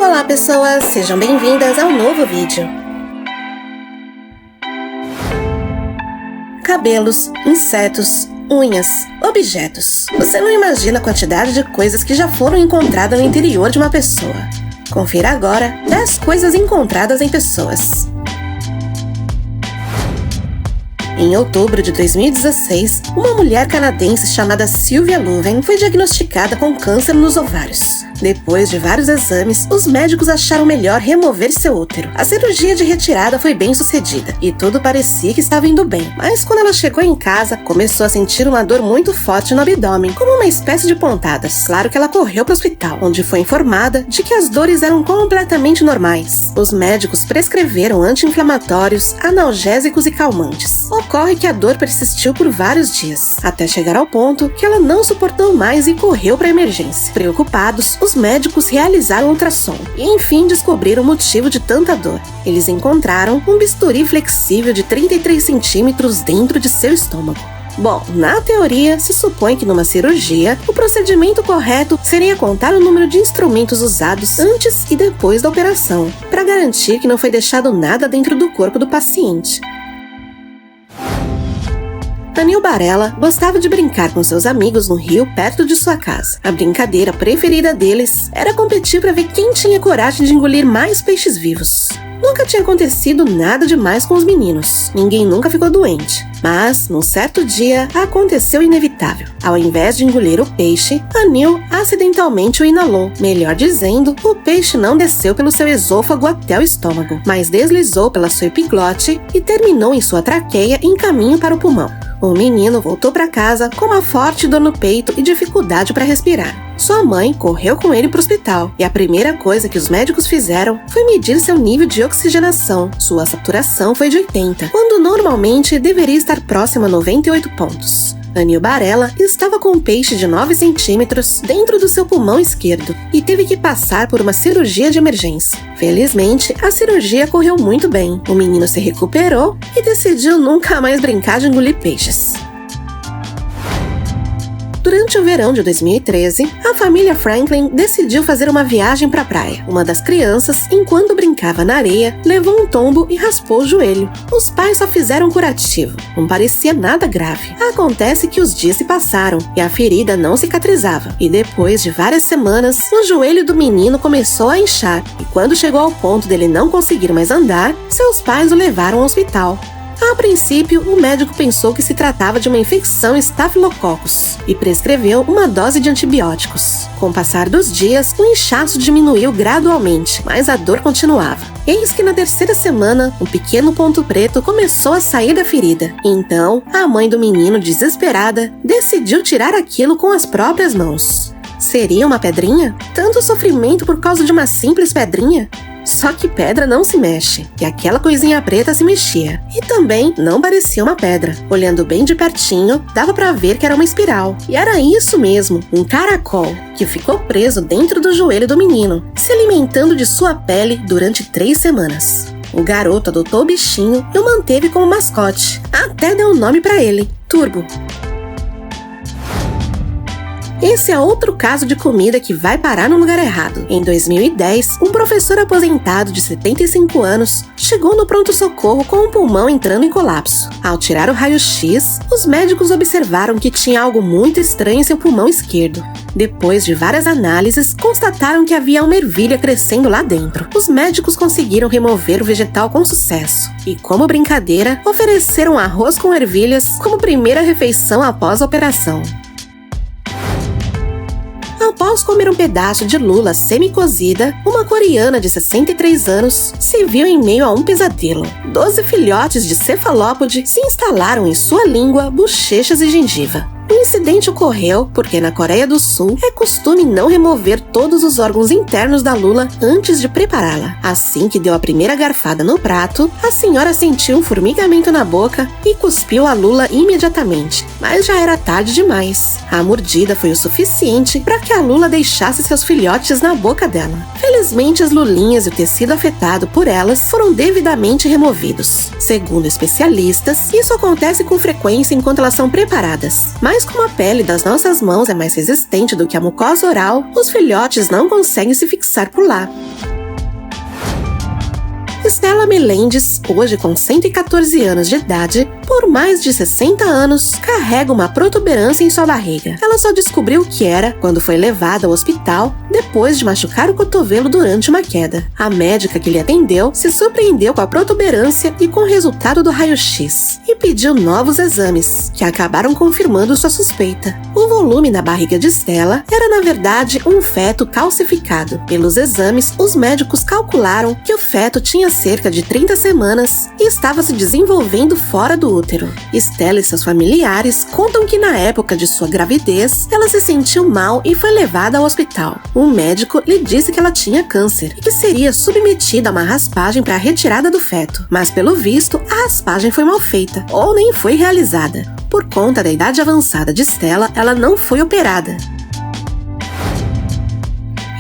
Olá pessoas, sejam bem-vindas ao novo vídeo. Cabelos, insetos, unhas, objetos. Você não imagina a quantidade de coisas que já foram encontradas no interior de uma pessoa. Confira agora 10 coisas encontradas em pessoas. Em outubro de 2016, uma mulher canadense chamada Sylvia Louven foi diagnosticada com câncer nos ovários. Depois de vários exames, os médicos acharam melhor remover seu útero. A cirurgia de retirada foi bem sucedida e tudo parecia que estava indo bem. Mas quando ela chegou em casa, começou a sentir uma dor muito forte no abdômen, como uma espécie de pontadas. Claro que ela correu para o hospital, onde foi informada de que as dores eram completamente normais. Os médicos prescreveram anti-inflamatórios, analgésicos e calmantes. Ocorre que a dor persistiu por vários dias, até chegar ao ponto que ela não suportou mais e correu para a emergência. Preocupados, os médicos realizaram ultrassom e enfim descobriram o motivo de tanta dor. Eles encontraram um bisturi flexível de 33 centímetros dentro de seu estômago. Bom, na teoria, se supõe que numa cirurgia, o procedimento correto seria contar o número de instrumentos usados antes e depois da operação, para garantir que não foi deixado nada dentro do corpo do paciente. Anil Barela gostava de brincar com seus amigos no rio perto de sua casa. A brincadeira preferida deles era competir para ver quem tinha coragem de engolir mais peixes vivos. Nunca tinha acontecido nada demais com os meninos. Ninguém nunca ficou doente. Mas, num certo dia, aconteceu o inevitável. Ao invés de engolir o peixe, Anil acidentalmente o inalou. Melhor dizendo, o peixe não desceu pelo seu esôfago até o estômago, mas deslizou pela sua epiglote e terminou em sua traqueia em caminho para o pulmão. O menino voltou para casa com uma forte dor no peito e dificuldade para respirar. Sua mãe correu com ele para o hospital e a primeira coisa que os médicos fizeram foi medir seu nível de oxigenação. Sua saturação foi de 80, quando normalmente deveria estar próxima a 98 pontos. Anil Barela estava com um peixe de 9 centímetros dentro do seu pulmão esquerdo e teve que passar por uma cirurgia de emergência. Felizmente, a cirurgia correu muito bem. O menino se recuperou e decidiu nunca mais brincar de engolir peixes. Durante o verão de 2013, a família Franklin decidiu fazer uma viagem para a praia. Uma das crianças, enquanto brincava na areia, levou um tombo e raspou o joelho. Os pais só fizeram um curativo. Não parecia nada grave. Acontece que os dias se passaram e a ferida não cicatrizava. E depois de várias semanas, o joelho do menino começou a inchar. E quando chegou ao ponto dele não conseguir mais andar, seus pais o levaram ao hospital. A princípio, o médico pensou que se tratava de uma infecção Staphylococcus e prescreveu uma dose de antibióticos. Com o passar dos dias, o inchaço diminuiu gradualmente, mas a dor continuava. Eis que na terceira semana, um pequeno ponto preto começou a sair da ferida. Então, a mãe do menino, desesperada, decidiu tirar aquilo com as próprias mãos. Seria uma pedrinha? Tanto sofrimento por causa de uma simples pedrinha? Só que pedra não se mexe, e aquela coisinha preta se mexia. E também não parecia uma pedra. Olhando bem de pertinho, dava pra ver que era uma espiral. E era isso mesmo, um caracol, que ficou preso dentro do joelho do menino, se alimentando de sua pele durante 3 semanas. O garoto adotou o bichinho e o manteve como mascote. Até deu um nome pra ele, Turbo. Esse é outro caso de comida que vai parar no lugar errado. Em 2010, um professor aposentado de 75 anos chegou no pronto-socorro com o pulmão entrando em colapso. Ao tirar o raio-x, os médicos observaram que tinha algo muito estranho em seu pulmão esquerdo. Depois de várias análises, constataram que havia uma ervilha crescendo lá dentro. Os médicos conseguiram remover o vegetal com sucesso e, como brincadeira, ofereceram arroz com ervilhas como primeira refeição após a operação. Após comer um pedaço de lula semi-cozida, uma coreana de 63 anos se viu em meio a um pesadelo. 12 filhotes de cefalópode se instalaram em sua língua, bochechas e gengiva. O incidente ocorreu porque na Coreia do Sul é costume não remover todos os órgãos internos da lula antes de prepará-la. Assim que deu a primeira garfada no prato, a senhora sentiu um formigamento na boca e cuspiu a lula imediatamente. Mas já era tarde demais. A mordida foi o suficiente para que a lula deixasse seus filhotes na boca dela. Felizmente, as lulinhas e o tecido afetado por elas foram devidamente removidos. Segundo especialistas, isso acontece com frequência enquanto elas são preparadas. Mas como a pele das nossas mãos é mais resistente do que a mucosa oral, os filhotes não conseguem se fixar por lá. Stella Melendez, hoje com 114 anos de idade, por mais de 60 anos, carrega uma protuberância em sua barriga. Ela só descobriu o que era quando foi levada ao hospital depois de machucar o cotovelo durante uma queda. A médica que lhe atendeu se surpreendeu com a protuberância e com o resultado do raio-x e pediu novos exames, que acabaram confirmando sua suspeita. O volume na barriga de Stella era, na verdade, um feto calcificado. Pelos exames, os médicos calcularam que o feto tinha cerca de 30 semanas e estava se desenvolvendo fora do útero. Stella e seus familiares contam que na época de sua gravidez, ela se sentiu mal e foi levada ao hospital. Um médico lhe disse que ela tinha câncer e que seria submetida a uma raspagem para a retirada do feto, mas pelo visto, a raspagem foi mal feita ou nem foi realizada. Por conta da idade avançada de Stella, ela não foi operada.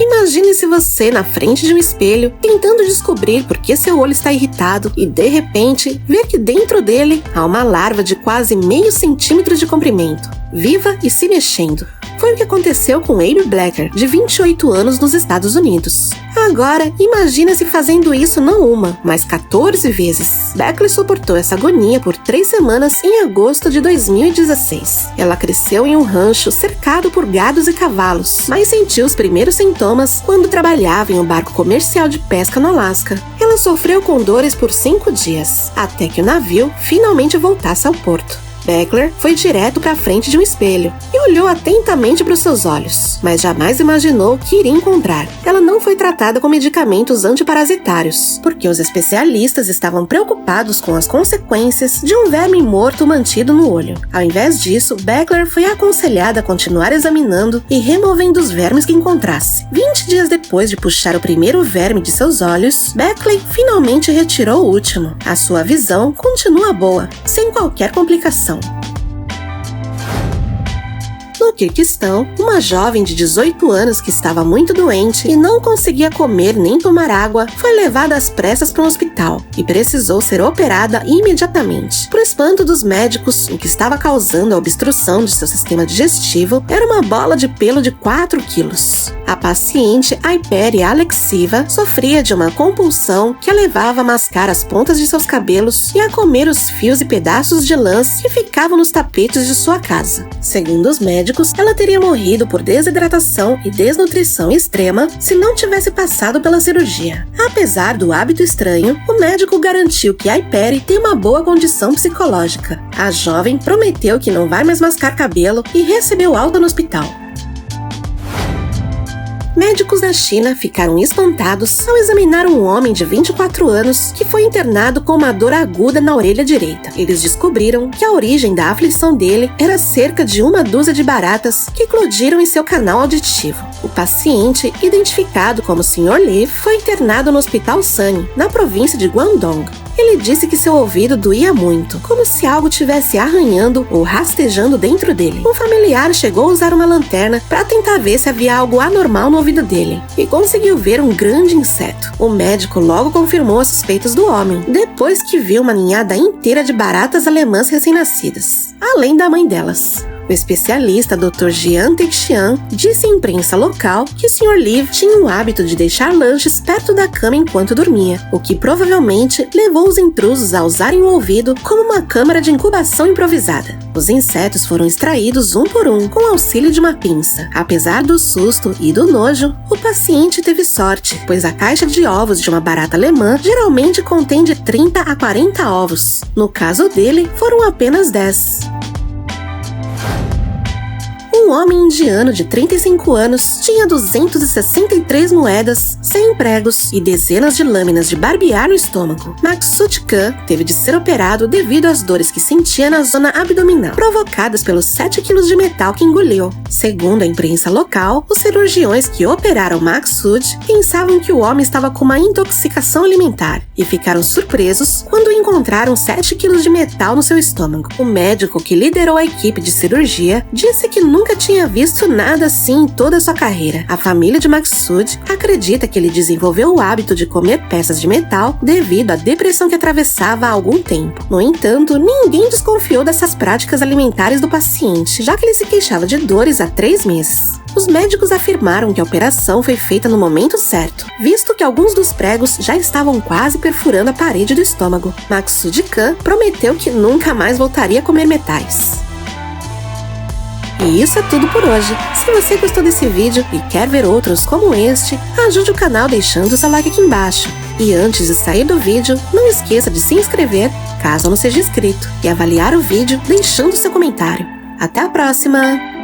Imagine se você na frente de um espelho, tentando descobrir por que seu olho está irritado e, de repente, ver que dentro dele há uma larva de quase meio centímetro de comprimento, viva e se mexendo. Foi o que aconteceu com Amy Blacker, de 28 anos, nos Estados Unidos. Agora, imagina-se fazendo isso não uma, mas 14 vezes. Beckley suportou essa agonia por 3 semanas em agosto de 2016. Ela cresceu em um rancho cercado por gados e cavalos, mas sentiu os primeiros sintomas quando trabalhava em um barco comercial de pesca no Alasca. Ela sofreu com dores por 5 dias, até que o navio finalmente voltasse ao porto. Beckler foi direto para a frente de um espelho e olhou atentamente para os seus olhos, mas jamais imaginou o que iria encontrar. Ela não foi tratada com medicamentos antiparasitários, porque os especialistas estavam preocupados com as consequências de um verme morto mantido no olho. Ao invés disso, Beckler foi aconselhada a continuar examinando e removendo os vermes que encontrasse. 20 dias depois de puxar o primeiro verme de seus olhos, Beckley finalmente retirou o último. A sua visão continua boa, sem qualquer complicação. No Quirguistão, uma jovem de 18 anos que estava muito doente e não conseguia comer nem tomar água foi levada às pressas para um hospital e precisou ser operada imediatamente. Para o espanto dos médicos, o que estava causando a obstrução de seu sistema digestivo era uma bola de pelo de 4 quilos. A paciente Hyperi Alexiva sofria de uma compulsão que a levava a mascar as pontas de seus cabelos e a comer os fios e pedaços de lãs que ficavam nos tapetes de sua casa. Segundo os médicos, ela teria morrido por desidratação e desnutrição extrema se não tivesse passado pela cirurgia. Apesar do hábito estranho, o médico garantiu que Hyperi tem uma boa condição psicológica. A jovem prometeu que não vai mais mascar cabelo e recebeu alta no hospital. Médicos da China ficaram espantados ao examinar um homem de 24 anos que foi internado com uma dor aguda na orelha direita. Eles descobriram que a origem da aflição dele era cerca de 1 dúzia de baratas que eclodiram em seu canal auditivo. O paciente, identificado como Sr. Li, foi internado no Hospital Sany, na província de Guangdong. Ele disse que seu ouvido doía muito, como se algo estivesse arranhando ou rastejando dentro dele. Um familiar chegou a usar uma lanterna para tentar ver se havia algo anormal no ouvido dele e conseguiu ver um grande inseto. O médico logo confirmou as suspeitas do homem, depois que viu uma ninhada inteira de baratas alemãs recém-nascidas, além da mãe delas. O especialista Dr. Jian Teixian disse à imprensa local que o Sr. Li tinha o hábito de deixar lanches perto da cama enquanto dormia, o que provavelmente levou os intrusos a usarem o ouvido como uma câmara de incubação improvisada. Os insetos foram extraídos um por um com o auxílio de uma pinça. Apesar do susto e do nojo, o paciente teve sorte, pois a caixa de ovos de uma barata alemã geralmente contém de 30 a 40 ovos. No caso dele, foram apenas 10. Um homem indiano de 35 anos tinha 263 moedas, 100 pregos e dezenas de lâminas de barbear no estômago. Maksud Khan teve de ser operado devido às dores que sentia na zona abdominal, provocadas pelos 7 quilos de metal que engoliu. Segundo a imprensa local, os cirurgiões que operaram Maksud pensavam que o homem estava com uma intoxicação alimentar e ficaram surpresos quando encontraram 7 quilos de metal no seu estômago. O médico que liderou a equipe de cirurgia disse que nunca tinha visto nada assim em toda a sua carreira. A família de Maksud acredita que ele desenvolveu o hábito de comer peças de metal devido à depressão que atravessava há algum tempo. No entanto, ninguém desconfiou dessas práticas alimentares do paciente, já que ele se queixava de dores há 3 meses. Os médicos afirmaram que a operação foi feita no momento certo, visto que alguns dos pregos já estavam quase perfurando a parede do estômago. Maksud Khan prometeu que nunca mais voltaria a comer metais. E isso é tudo por hoje. Se você gostou desse vídeo e quer ver outros como este, ajude o canal deixando seu like aqui embaixo. E antes de sair do vídeo, não esqueça de se inscrever, caso não seja inscrito, e avaliar o vídeo deixando seu comentário. Até a próxima!